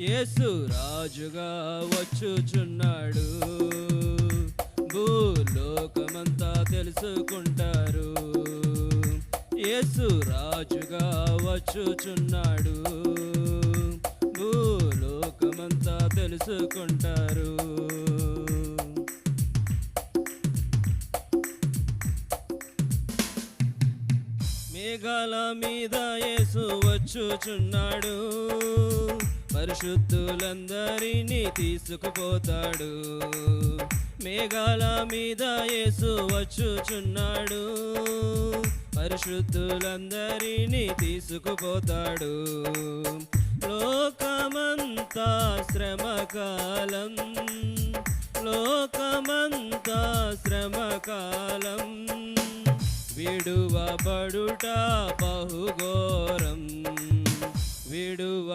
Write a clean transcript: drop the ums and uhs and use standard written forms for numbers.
యేసు రాజుగా వచ్చుచున్నాడు, భూలోకమంతా తెలుసుకుంటారు. యేసు రాజుగా వచ్చుచున్నాడు, భూలోకమంతా తెలుసుకుంటారు. మేఘాల మీద యేసు వచ్చుచున్నాడు, పరిశుద్ధులందరినీ తీసుకుపోతాడు. మేఘాల మీద యేసు వచ్చుచున్నాడు, పరిశుద్ధులందరినీ తీసుకుపోతాడు. లోకమంతా శ్రమకాలం, లోకమంతా శ్రమకాలం, విడువబడుట బహుఘోరం, విడువ